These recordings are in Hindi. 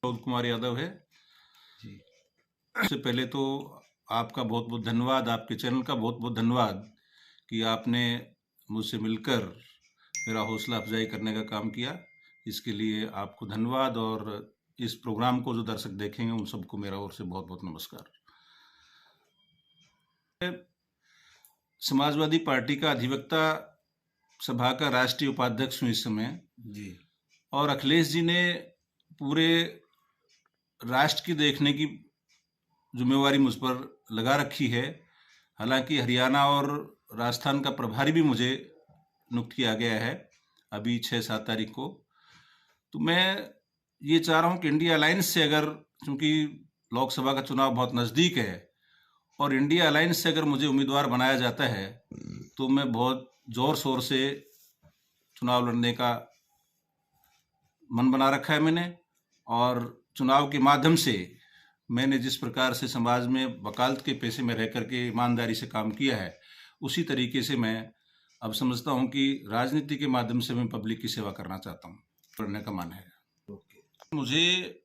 विनोद कुमार यादव है जी। सबसे पहले तो आपका बहुत बहुत धन्यवाद, आपके चैनल का बहुत बहुत धन्यवाद कि आपने मुझसे मिलकर मेरा हौसला अफजाई करने का काम किया। इसके लिए आपको धन्यवाद और इस प्रोग्राम को जो दर्शक देखेंगे उन सबको मेरा ओर से बहुत बहुत नमस्कार। समाजवादी पार्टी का अधिवक्ता सभा का राष्ट्रीय उपाध्यक्ष हूँ इस समय जी। और अखिलेश जी ने पूरे राष्ट्र की देखने की जिम्मेवारी मुझ पर लगा रखी है। हालांकि हरियाणा और राजस्थान का प्रभारी भी मुझे नियुक्त किया गया है अभी 6-7 तारीख को। तो मैं ये चाह रहा हूँ कि इंडिया अलायंस से अगर, चूंकि लोकसभा का चुनाव बहुत नज़दीक है और इंडिया अलायंस से अगर मुझे उम्मीदवार बनाया जाता है तो मैं बहुत ज़ोर शोर से चुनाव लड़ने का मन बना रखा है मैंने। और चुनाव के माध्यम से मैंने जिस प्रकार से समाज में वकालत के पेशे में रह करके ईमानदारी से काम किया है, उसी तरीके से मैं अब समझता हूं कि राजनीति के माध्यम से मैं पब्लिक की सेवा करना चाहता हूं, करने का मन है। मुझे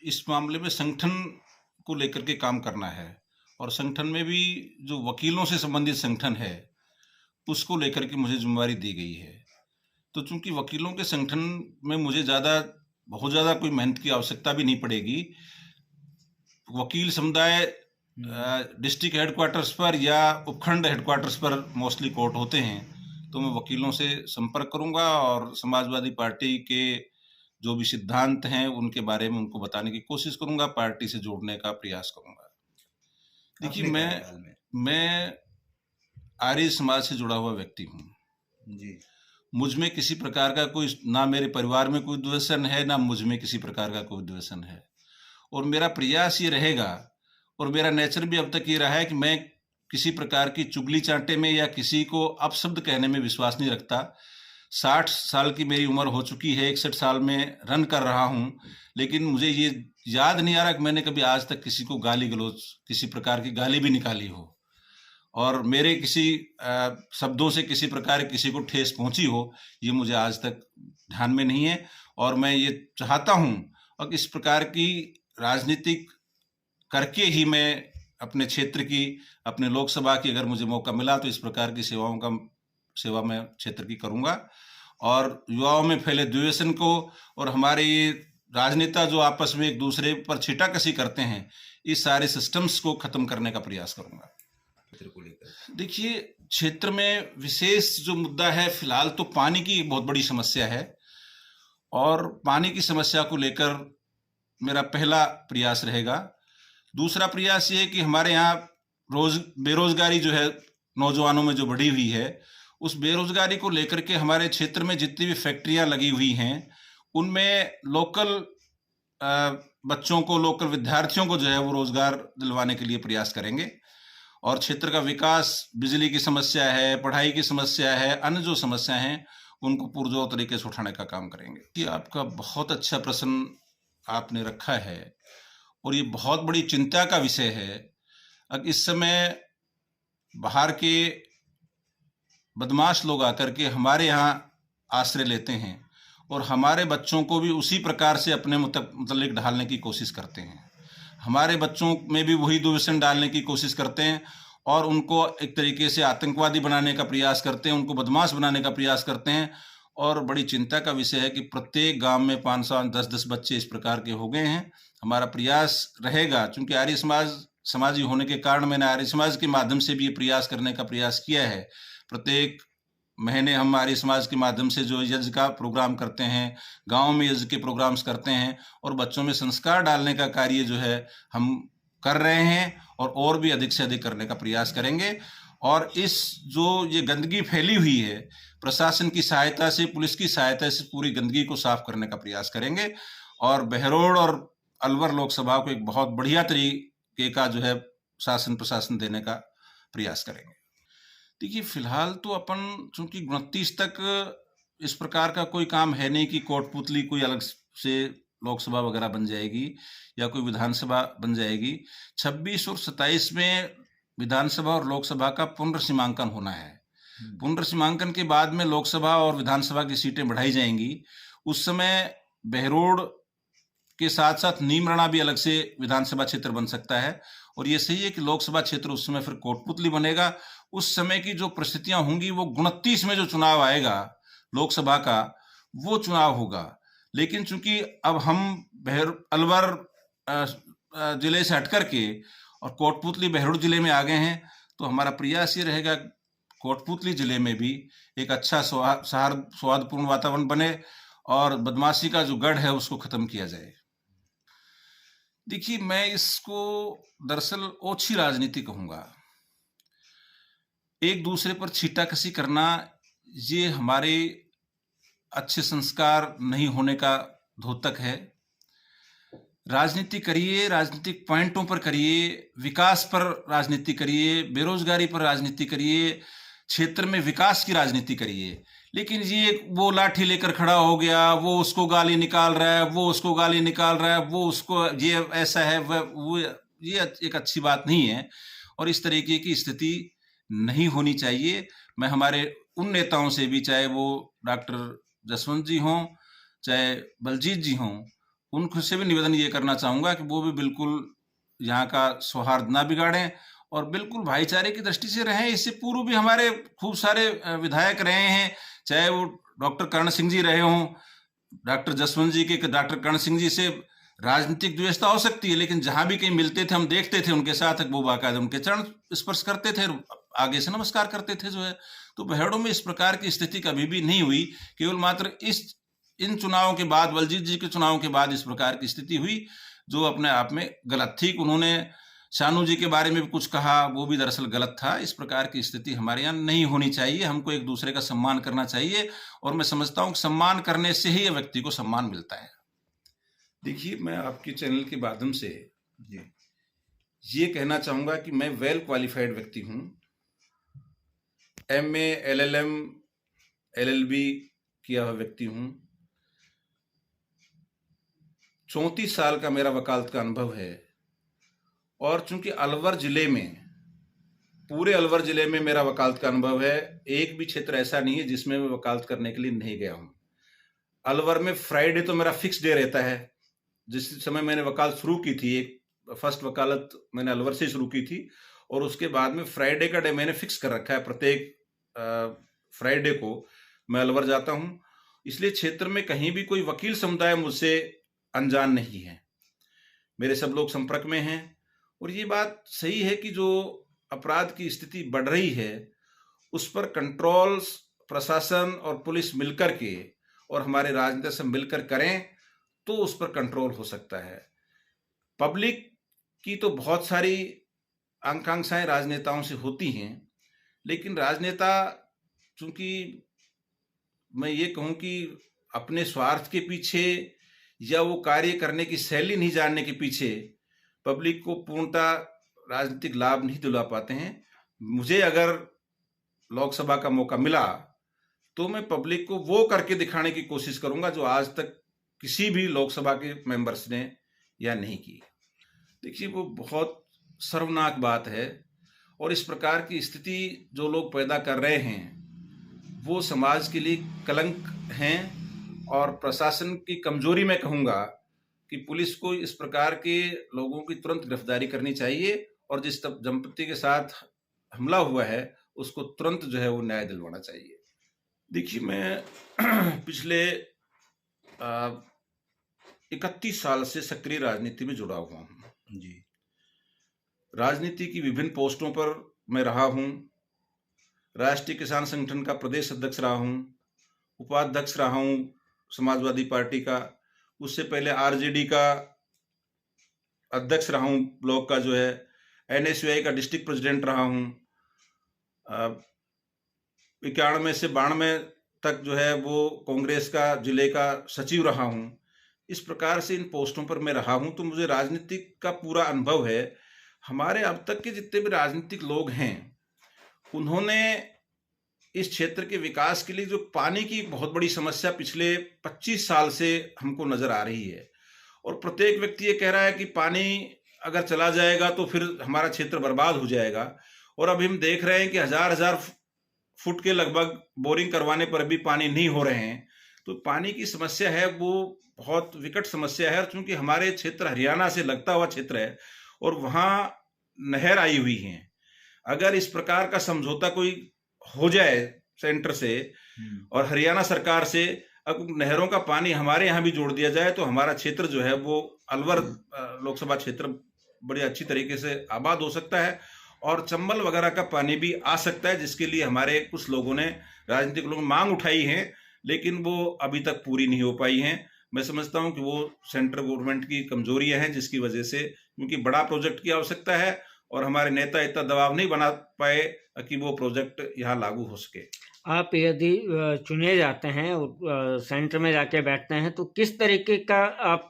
इस मामले में संगठन को लेकर के काम करना है और संगठन में भी जो वकीलों से संबंधित संगठन है उसको लेकर के मुझे जिम्मेवारी दी गई है। तो चूंकि वकीलों के संगठन में मुझे बहुत ज़्यादा कोई मेहनत की आवश्यकता भी नहीं पड़ेगी। वकील समुदाय डिस्ट्रिक्ट हेडक्वार्टर्स पर या उपखंड हेडक्वार्टर्स पर मोस्टली कोर्ट होते हैं, तो मैं वकीलों से संपर्क करूंगा और समाजवादी पार्टी के जो भी सिद्धांत हैं उनके बारे में उनको बताने की कोशिश करूंगा, पार्टी से जोड़ने का प्रयास करूंगा। देखिए, मैं आर्य समाज से जुड़ा हुआ व्यक्ति हूँ जी। मुझ में किसी प्रकार का कोई, ना मेरे परिवार में कोई द्वेषण है, ना मुझ में किसी प्रकार का कोई द्वेषण है। और मेरा प्रयास ये रहेगा और मेरा नेचर भी अब तक ये रहा है कि मैं किसी प्रकार की चुगली चांटे में या किसी को अपशब्द कहने में विश्वास नहीं रखता। 60 साल की मेरी उम्र हो चुकी है, 61 साल में रन कर रहा हूँ, लेकिन मुझे ये याद नहीं आ रहा कि मैंने कभी आज तक किसी को गाली गलौज, किसी प्रकार की गाली भी निकाली हो और मेरे किसी शब्दों से किसी प्रकार किसी को ठेस पहुंची हो, ये मुझे आज तक ध्यान में नहीं है। और मैं ये चाहता हूं और इस प्रकार की राजनीतिक करके ही मैं अपने क्षेत्र की, अपने लोकसभा की अगर मुझे मौका मिला तो इस प्रकार की सेवा मैं क्षेत्र की करूंगा और युवाओं में फैले द्वेषण को और हमारे ये राजनेता जो आपस में एक दूसरे पर छीटाकशी करते हैं, इस सारे सिस्टम्स को खत्म करने का प्रयास करूंगा। देखिए, क्षेत्र में विशेष जो मुद्दा है फिलहाल तो पानी की बहुत बड़ी समस्या है और पानी की समस्या को लेकर मेरा पहला प्रयास रहेगा। दूसरा प्रयास ये है कि हमारे यहाँ बेरोजगारी जो है नौजवानों में जो बढ़ी हुई है, उस बेरोजगारी को लेकर के हमारे क्षेत्र में जितनी भी फैक्ट्रियां लगी हुई हैं उनमें लोकल बच्चों को, लोकल विद्यार्थियों को जो है वो रोजगार दिलवाने के लिए प्रयास करेंगे और क्षेत्र का विकास, बिजली की समस्या है, पढ़ाई की समस्या है, अन्य जो समस्या हैं उनको पुरजोर तरीके से उठाने का काम करेंगे। ये आपका बहुत अच्छा प्रश्न आपने रखा है और ये बहुत बड़ी चिंता का विषय है। अब इस समय बाहर के बदमाश लोग आकर के हमारे यहाँ आश्रय लेते हैं और हमारे बच्चों को भी उसी प्रकार से अपने मुतल्लिक ढालने की कोशिश करते हैं। हमारे बच्चों में भी वही द्वेषण डालने की कोशिश करते हैं और उनको एक तरीके से आतंकवादी बनाने का प्रयास करते हैं, उनको बदमाश बनाने का प्रयास करते हैं। और बड़ी चिंता का विषय है कि प्रत्येक गांव में 510 बच्चे इस प्रकार के हो गए हैं। हमारा प्रयास रहेगा, चूंकि आर्य समाजी होने के कारण मैंने आर्य समाज के माध्यम से भी ये प्रयास करने का प्रयास किया है। प्रत्येक महीने हम आर्य समाज के माध्यम से जो यज्ञ का प्रोग्राम करते हैं, गाँव में यज्ञ के प्रोग्राम्स करते हैं और बच्चों में संस्कार डालने का कार्य जो है हम कर रहे हैं और भी अधिक से अधिक करने का प्रयास करेंगे। और इस जो ये गंदगी फैली हुई है, प्रशासन की सहायता से, पुलिस की सहायता से पूरी गंदगी को साफ करने का प्रयास करेंगे और बहरोड और अलवर लोकसभा को एक बहुत बढ़िया तरीके का जो है शासन प्रशासन देने का प्रयास करेंगे। देखिए, फिलहाल तो अपन चूंकि 29 तक इस प्रकार का कोई काम है नहीं कि कोटपुतली कोई अलग से लोकसभा वगैरह बन जाएगी या कोई विधानसभा बन जाएगी। 26 और 27 में विधानसभा और लोकसभा का पुनर्सीमांकन होना है। पुनर्सीमांकन के बाद में लोकसभा और विधानसभा की सीटें बढ़ाई जाएंगी। उस समय बहरोड के साथ साथ नीमराणा भी अलग से विधानसभा क्षेत्र बन सकता है। और ये सही है कि लोकसभा क्षेत्र उस समय फिर कोटपुतली बनेगा। उस समय की जो परिस्थितियां होंगी वो 29 में जो चुनाव आएगा लोकसभा का, वो चुनाव होगा। लेकिन चूंकि अब हम अलवर जिले से हट करके और कोटपुतली बहरोड जिले में आ गए हैं, तो हमारा प्रयास ये रहेगा कोटपुतली जिले में भी एक अच्छा सौहार्दपूर्ण वातावरण बने और बदमाशी का जो गढ़ है उसको खत्म किया जाए। देखिए, मैं इसको दरअसल ओछी राजनीति कहूंगा। एक दूसरे पर छींटाकशी करना, ये हमारे अच्छे संस्कार नहीं होने का द्योतक है। राजनीति करिए, राजनीतिक पॉइंटों पर करिए, विकास पर राजनीति करिए, बेरोजगारी पर राजनीति करिए, क्षेत्र में विकास की राजनीति करिए। लेकिन ये वो लाठी लेकर खड़ा हो गया, वो उसको गाली निकाल रहा है, वो उसको गाली निकाल रहा है, वो उसको ये ऐसा है, वो ये एक अच्छी बात नहीं है और इस तरीके की स्थिति नहीं होनी चाहिए। मैं हमारे उन नेताओं से भी, चाहे वो डॉक्टर जसवंत जी हों, चाहे बलजीत जी हों, उनसे भी निवेदन ये करना चाहूँगा कि वो भी बिल्कुल यहाँ का सौहार्द ना बिगाड़ें और बिल्कुल भाईचारे की दृष्टि से रहें। इससे पूर्व भी हमारे खूब सारे विधायक रहे हैं, चाहे वो डॉक्टर कर्ण सिंह जी रहे हों, डॉक्टर जसवंत जी के डॉक्टर कर्ण सिंह जी से राजनीतिक द्वेषता हो सकती है, लेकिन जहां भी कहीं मिलते थे हम देखते थे उनके साथ वो बाकायदा उनके चरण स्पर्श करते थे, आगे से नमस्कार करते थे जो है। तो बहेड़ों में इस प्रकार की स्थिति कभी भी नहीं हुई। केवल मात्र इन चुनावों के बाद, बलजीत जी के चुनाव के बाद इस प्रकार की स्थिति हुई जो अपने आप में गलत थी। उन्होंने शानू जी के बारे में भी कुछ कहा, वो भी दरअसल गलत था। इस प्रकार की स्थिति हमारे यहाँ नहीं होनी चाहिए। हमको एक दूसरे का सम्मान करना चाहिए और मैं समझता हूँ कि सम्मान करने से ही व्यक्ति को सम्मान मिलता है। देखिए, मैं आपके चैनल के माध्यम से ये कहना चाहूँगा कि मैं वेल क्वालिफाइड व्यक्ति हूँ। MA, LLM, LLB किया हुआ व्यक्ति हूँ। 34 साल का मेरा वकालत का अनुभव है और चूंकि अलवर जिले में, पूरे अलवर जिले में मेरा वकालत का अनुभव है, एक भी क्षेत्र ऐसा नहीं है जिसमें मैं वकालत करने के लिए नहीं गया हूँ। अलवर में फ्राइडे तो मेरा फिक्स डे रहता है। जिस समय मैंने वकालत शुरू की थी, एक फर्स्ट वकालत मैंने अलवर से शुरू की थी और उसके बाद में फ्राइडे का डे मैंने फिक्स कर रखा है। प्रत्येक फ्राइडे को मैं अलवर जाता हूँ। इसलिए क्षेत्र में कहीं भी कोई वकील समुदाय मुझसे अनजान नहीं है, मेरे सब लोग संपर्क में हैं। और ये बात सही है कि जो अपराध की स्थिति बढ़ रही है उस पर कंट्रोल प्रशासन और पुलिस मिलकर के और हमारे राजनीति से मिलकर करें तो उस पर कंट्रोल हो सकता है। पब्लिक की तो बहुत सारी आकांक्षाएं राजनेताओं से होती हैं, लेकिन राजनेता, चूंकि मैं ये कहूं कि अपने स्वार्थ के पीछे या वो कार्य करने की शैली नहीं जानने के पीछे पब्लिक को पूर्णतः राजनीतिक लाभ नहीं दिला पाते हैं। मुझे अगर लोकसभा का मौका मिला तो मैं पब्लिक को वो करके दिखाने की कोशिश करूंगा जो आज तक किसी भी लोकसभा के मेंबर्स ने या नहीं की। देखिए, वो बहुत शर्मनाक बात है और इस प्रकार की स्थिति जो लोग पैदा कर रहे हैं वो समाज के लिए कलंक हैं। और प्रशासन की कमजोरी में कहूँगा कि पुलिस को इस प्रकार के लोगों की तुरंत गिरफ्तारी करनी चाहिए और जिस दंपति के साथ हमला हुआ है उसको तुरंत जो है वो न्याय दिलवाना चाहिए। देखिए, मैं पिछले 31 साल से सक्रिय राजनीति में जुड़ा हुआ हूँ जी। राजनीति की विभिन्न पोस्टों पर मैं रहा हूँ। राष्ट्रीय किसान संगठन का प्रदेश अध्यक्ष रहा हूँ, उपाध्यक्ष रहा हूँ समाजवादी पार्टी का, उससे पहले RJD का अध्यक्ष रहा हूँ ब्लॉक का जो है, NSUI का डिस्ट्रिक्ट प्रेसिडेंट रहा हूँ, 91 से 92 तक जो है वो कांग्रेस का जिले का सचिव रहा हूँ। इस प्रकार से इन पोस्टों पर मैं रहा हूँ तो मुझे राजनीतिक का पूरा अनुभव है। हमारे अब तक के जितने भी राजनीतिक लोग हैं उन्होंने इस क्षेत्र के विकास के लिए, जो पानी की बहुत बड़ी समस्या पिछले 25 साल से हमको नजर आ रही है और प्रत्येक व्यक्ति ये कह रहा है कि पानी अगर चला जाएगा तो फिर हमारा क्षेत्र बर्बाद हो जाएगा। और अभी हम देख रहे हैं कि हजार फुट के लगभग बोरिंग करवाने पर भी पानी नहीं हो रहे हैं। तो पानी की समस्या है वो बहुत विकट समस्या है, और चूंकि हमारे क्षेत्र हरियाणा से लगता हुआ क्षेत्र है और वहाँ नहर आई हुई है, अगर इस प्रकार का समझौता कोई हो जाए सेंटर से और हरियाणा सरकार से, अब नहरों का पानी हमारे यहाँ भी जोड़ दिया जाए तो हमारा क्षेत्र जो है वो अलवर लोकसभा क्षेत्र बड़ी अच्छी तरीके से आबाद हो सकता है, और चंबल वगैरह का पानी भी आ सकता है, जिसके लिए हमारे कुछ लोगों ने, राजनीतिक लोगों ने मांग उठाई है, लेकिन वो अभी तक पूरी नहीं हो पाई हैं। मैं समझता हूं कि वो सेंट्रल गवर्नमेंट की कमजोरियां हैं, जिसकी वजह से, क्योंकि बड़ा प्रोजेक्ट की आवश्यकता है और हमारे नेता इतना दबाव नहीं बना पाए कि वो प्रोजेक्ट यहाँ लागू हो सके। आप यदि चुने जाते हैं और सेंटर में जाके बैठते हैं तो किस तरीके का आप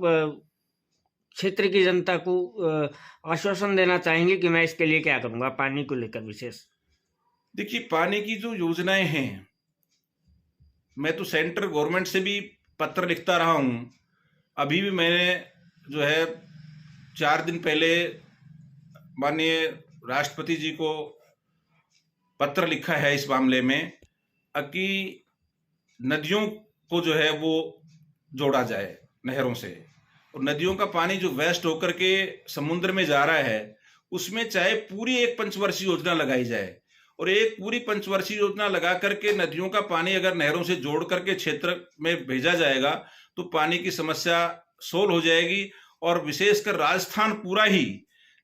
क्षेत्र की जनता को आश्वासन देना चाहेंगे कि मैं इसके लिए क्या करूंगा पानी को लेकर विशेष? देखिए, पानी की जो योजनाएं हैं, मैं तो सेंट्रल गवर्नमेंट से भी पत्र लिखता रहा हूं। अभी भी मैंने जो है 4 दिन पहले माननीय राष्ट्रपति जी को पत्र लिखा है इस मामले में कि नदियों को जो है वो जोड़ा जाए नहरों से, और नदियों का पानी जो वेस्ट होकर के समुद्र में जा रहा है उसमें चाहे पूरी एक पंचवर्षीय योजना लगाई जाए, और एक पूरी पंचवर्षीय योजना लगा करके नदियों का पानी अगर नहरों से जोड़ करके क्षेत्र में भेजा जाएगा तो पानी की समस्या सोल्व हो जाएगी, और विशेषकर राजस्थान पूरा ही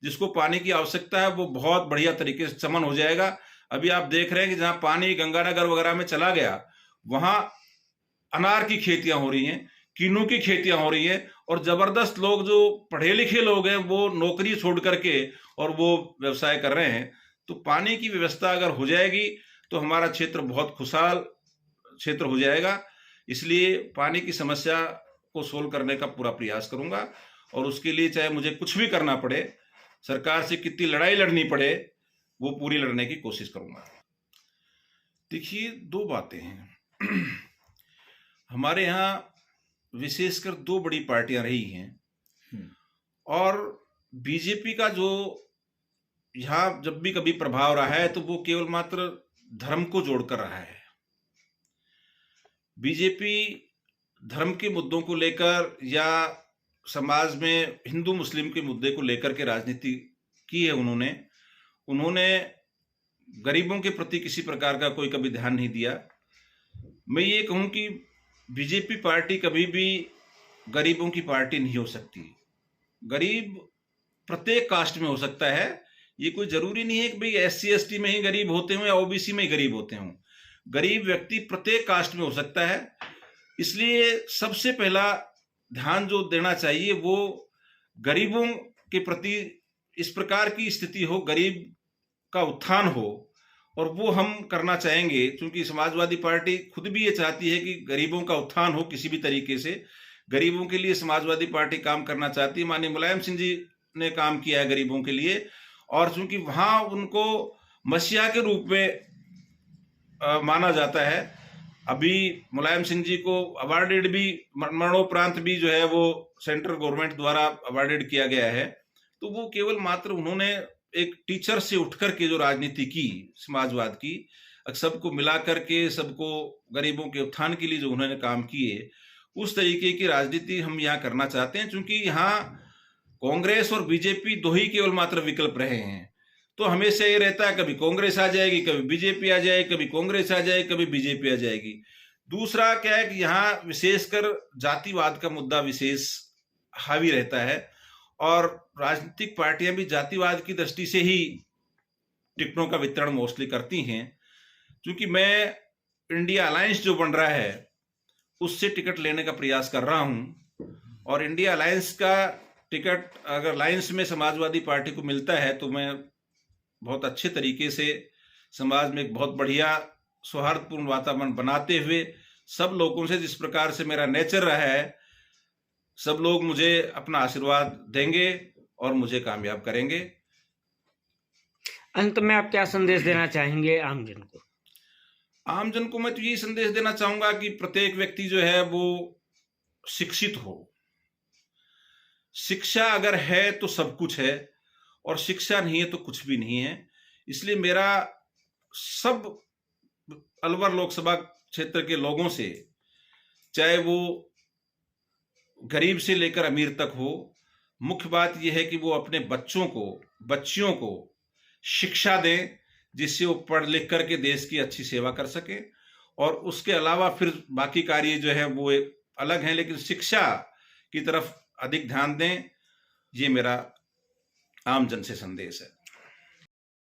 जिसको पानी की आवश्यकता है वो बहुत बढ़िया तरीके से समन हो जाएगा। अभी आप देख रहे हैं कि जहां पानी गंगानगर वगैरह में चला गया वहां अनार की खेतियां हो रही हैं, कीनू की खेतियां हो रही हैं, और जबरदस्त लोग जो पढ़े लिखे लोग हैं वो नौकरी छोड़ करके और वो व्यवसाय कर रहे हैं। तो पानी की व्यवस्था अगर हो जाएगी तो हमारा क्षेत्र बहुत खुशहाल क्षेत्र हो जाएगा। इसलिए पानी की समस्या को सोल्व करने का पूरा प्रयास करूंगा, और उसके लिए चाहे मुझे कुछ भी करना पड़े, सरकार से कितनी लड़ाई लड़नी पड़े, वो पूरी लड़ने की कोशिश करूंगा। देखिए, 2 बातें हैं हमारे यहाँ विशेषकर 2 बड़ी पार्टियां रही हैं, और बीजेपी का जो यहाँ जब भी कभी प्रभाव रहा है तो वो केवल मात्र धर्म को जोड़कर रहा है। बीजेपी धर्म के मुद्दों को लेकर या समाज में हिंदू मुस्लिम के मुद्दे को लेकर के राजनीति की है उन्होंने गरीबों के प्रति किसी प्रकार का कोई कभी ध्यान नहीं दिया। मैं ये कहूं कि बीजेपी पार्टी कभी भी गरीबों की पार्टी नहीं हो सकती। गरीब प्रत्येक कास्ट में हो सकता है, ये कोई जरूरी नहीं है कि भाई SC ST में ही गरीब होते हों या OBC में ही गरीब होते हों। गरीब व्यक्ति प्रत्येक कास्ट में हो सकता है। इसलिए सबसे पहला ध्यान जो देना चाहिए वो गरीबों के प्रति इस प्रकार की स्थिति हो, गरीब का उत्थान हो, और वो हम करना चाहेंगे, क्योंकि समाजवादी पार्टी खुद भी ये चाहती है कि गरीबों का उत्थान हो किसी भी तरीके से। गरीबों के लिए समाजवादी पार्टी काम करना चाहती है। माननीय मुलायम सिंह जी ने काम किया है गरीबों के लिए, और चूंकि वहां उनको मसीहा के रूप में माना जाता है। अभी मुलायम सिंह जी को अवार्डेड भी, मरणोपरांत भी जो है वो सेंट्रल गवर्नमेंट द्वारा अवार्डेड किया गया है। तो वो केवल मात्र उन्होंने एक टीचर से उठकर के जो राजनीति की समाजवाद की, सबको मिला करके, सबको गरीबों के उत्थान के लिए जो उन्होंने काम किए, उस तरीके की राजनीति हम यहाँ करना चाहते हैं। क्योंकि यहाँ कांग्रेस और बीजेपी 2 ही केवल मात्र विकल्प रहे हैं, तो हमेशा ये रहता है कभी कांग्रेस आ जाएगी, कभी बीजेपी आ जाएगी, कभी कांग्रेस आ जाएगी, कभी बीजेपी आ जाएगी। दूसरा क्या है कि यहाँ विशेषकर जातिवाद का मुद्दा विशेष हावी रहता है, और राजनीतिक पार्टियां भी जातिवाद की दृष्टि से ही टिकटों का वितरण मोस्टली करती हैं। क्योंकि मैं इंडिया अलायंस जो बन रहा है उससे टिकट लेने का प्रयास कर रहा हूं, और इंडिया अलायंस का टिकट अगर अलायंस में समाजवादी पार्टी को मिलता है तो मैं बहुत अच्छे तरीके से समाज में एक बहुत बढ़िया सौहार्दपूर्ण वातावरण बनाते हुए सब लोगों से, जिस प्रकार से मेरा नेचर रहा है, सब लोग मुझे अपना आशीर्वाद देंगे और मुझे कामयाब करेंगे। अंत में आप क्या संदेश देना चाहेंगे आमजन को? आमजन को मैं तो यही संदेश देना चाहूंगा कि प्रत्येक व्यक्ति जो है वो शिक्षित हो। शिक्षा अगर है तो सब कुछ है, और शिक्षा नहीं है तो कुछ भी नहीं है। इसलिए मेरा सब अलवर लोकसभा क्षेत्र के लोगों से, चाहे वो गरीब से लेकर अमीर तक हो। मुख्य बात यह है कि वो अपने बच्चियों को शिक्षा दें, जिससे वो पढ़ लिख करके देश की अच्छी सेवा कर सके। और उसके अलावा फिर बाकी कार्य जो है वो अलग हैं, लेकिन शिक्षा की तरफ अधिक ध्यान दें। ये मेरा आम जन से संदेश है।